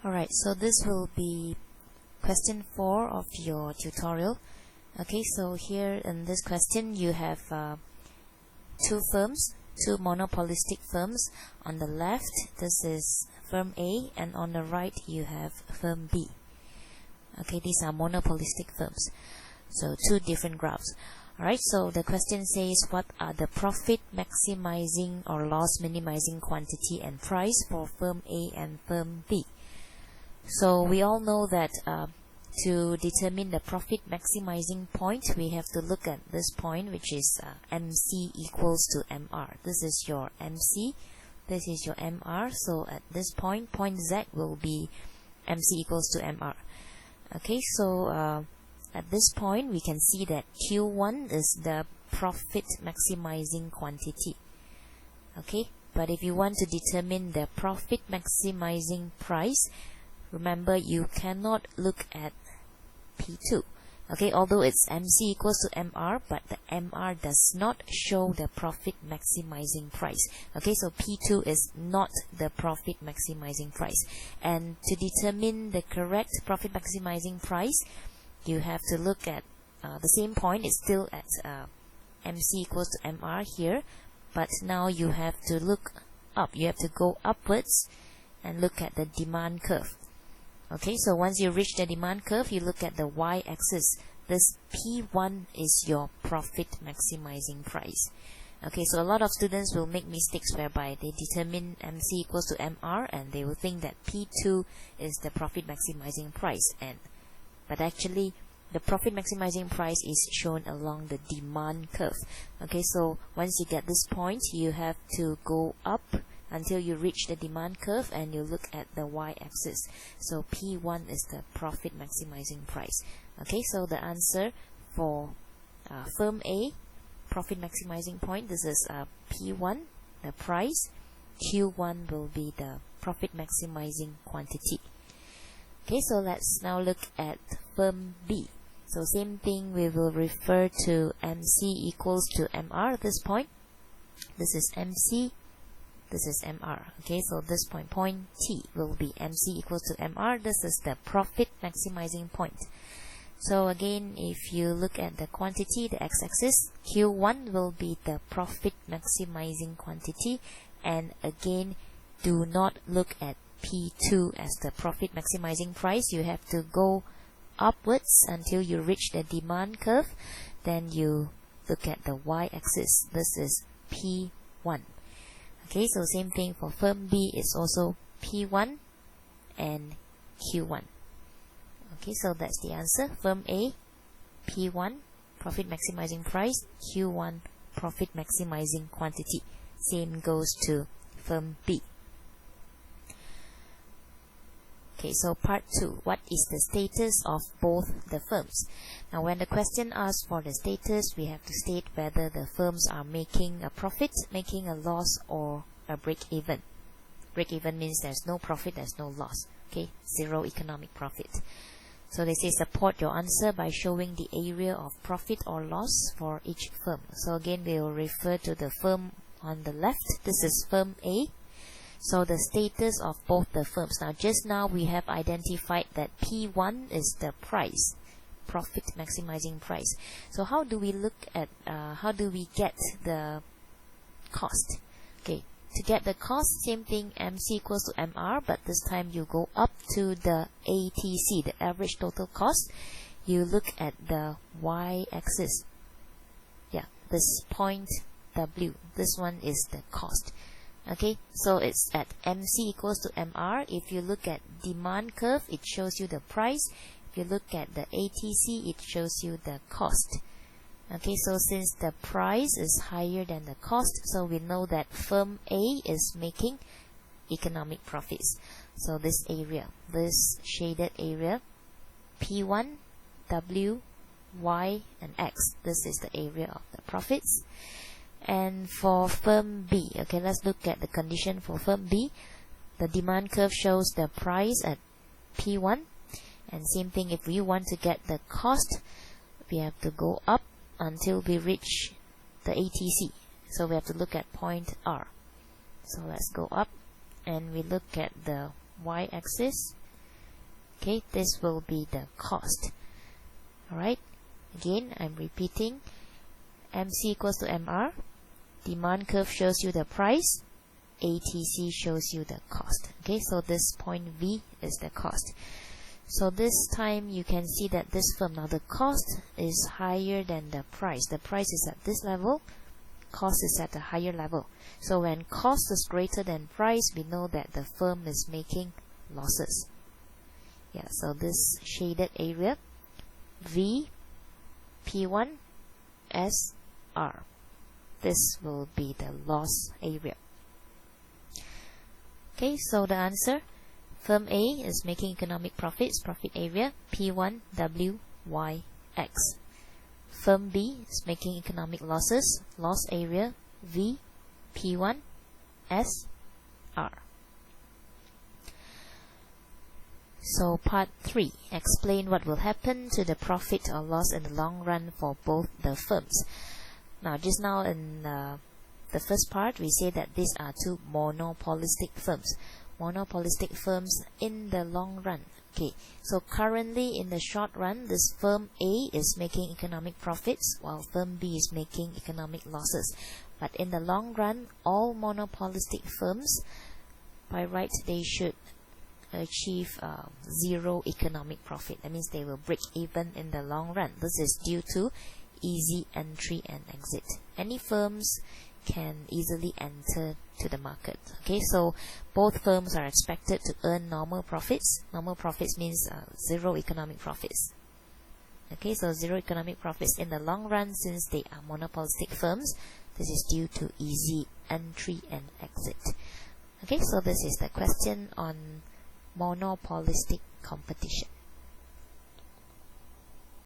Alright, so this will be question 4 of your tutorial. Okay, so here in this question you have two firms, two monopolistic firms. On the left this is firm A, and on the right you have firm B. Okay, these are monopolistic firms, so two different graphs. Alright, so the question says what are the profit maximizing or loss minimizing quantity and price for firm A and firm B. So we all know that to determine the profit maximizing point, we have to look at this point, which is MC equals to MR. This is your MC, this is your MR. So at this point, point Z will be MC equals to MR. Okay, so at this point, we can see that Q1 is the profit maximizing quantity. Okay, but if you want to determine the profit maximizing price, remember you cannot look at P2. Okay, although it's MC equals to MR, but the MR does not show the profit maximizing price. Okay, so P2 is not the profit maximizing price. And to determine the correct profit maximizing price, you have to look at the same point. It's still at MC equals to MR here, but now you have to look up. You have to go upwards and look at the demand curve. Okay, so once you reach the demand curve, you look at the y-axis. This P1 is your profit maximizing price. Okay, so a lot of students will make mistakes whereby they determine MC equals to MR and they will think that P2 is the profit maximizing price, but actually the profit maximizing price is shown along the demand curve. Okay, so once you get this point, you have to go up until you reach the demand curve and you look at the y-axis. So P1 is the profit maximizing price. Okay, so the answer for firm A, profit maximizing point, this is P1, the price. Q1 will be the profit maximizing quantity. Okay, so let's now look at firm B. So same thing, we will refer to MC equals to MR at this point. This is MC, this is MR. Okay, so this point T will be MC equals to MR. This is the profit maximizing point. So again, if you look at the quantity, the x-axis, Q1 will be the profit maximizing quantity. And again, do not look at P2 as the profit maximizing price. You have to go upwards until you reach the demand curve. Then you look at the y-axis. This is P1. Okay, so same thing for firm B, it's also P1 and Q1. Okay, so that's the answer. Firm A, P1, profit maximizing price, Q1, profit maximizing quantity. Same goes to firm B. Okay, so part 2, what is the status of both the firms? Now when the question asks for the status, we have to state whether the firms are making a profit, making a loss, or a break-even. Break-even means there's no profit, there's no loss. Okay, zero economic profit. So they say support your answer by showing the area of profit or loss for each firm. So again, we will refer to the firm on the left. This is firm A. So the status of both the firms. Now just now we have identified that P1 is the price, profit maximizing price. So how do we look at, how do we get the cost? Okay, to get the cost, same thing, MC equals to MR, but this time you go up to the ATC, the average total cost. You look at the y-axis. Yeah, this point W, this one is the cost. Okay, so it's at MC equals to MR. If you look at demand curve, it shows you the price. If you look at the ATC, it shows you the cost. Okay, so since the price is higher than the cost, so we know that firm A is making economic profits. So this area, this shaded area, P1, W, Y, and X, this is the area of the profits. And for firm B, okay, let's look at the condition for firm B. The demand curve shows the price at P1. And same thing, if we want to get the cost, we have to go up until we reach the ATC. So we have to look at point R. So let's go up and we look at the y-axis. Okay, this will be the cost. Alright, again I'm repeating, MC equals to MR, demand curve shows you the price, ATC shows you the cost. Okay, so this point V is the cost. So this time you can see that this firm, now the cost is higher than the price. The price is at this level, cost is at a higher level. So when cost is greater than price, we know that the firm is making losses. Yeah, so this shaded area, V, P1, S, R. This will be the loss area. Okay, so the answer, firm A is making economic profits, profit area, P1, W, Y, X. Firm B is making economic losses, loss area, V, P1, S, R. So part 3, explain what will happen to the profit or loss in the long run for both the firms. Now just now in the first part we say that these are two monopolistic firms. Monopolistic firms in the long run. Okay, so currently in the short run, this firm A is making economic profits while firm B is making economic losses. But in the long run, all monopolistic firms, by right, they should achieve zero economic profit. That means they will break even in the long run. This is due to easy entry and exit. Any firms can easily enter to the market. Okay, so both firms are expected to earn normal profits. Normal profits means zero economic profits. Okay, so zero economic profits in the long run since they are monopolistic firms. This is due to easy entry and exit. Okay, so this is the question on monopolistic competition.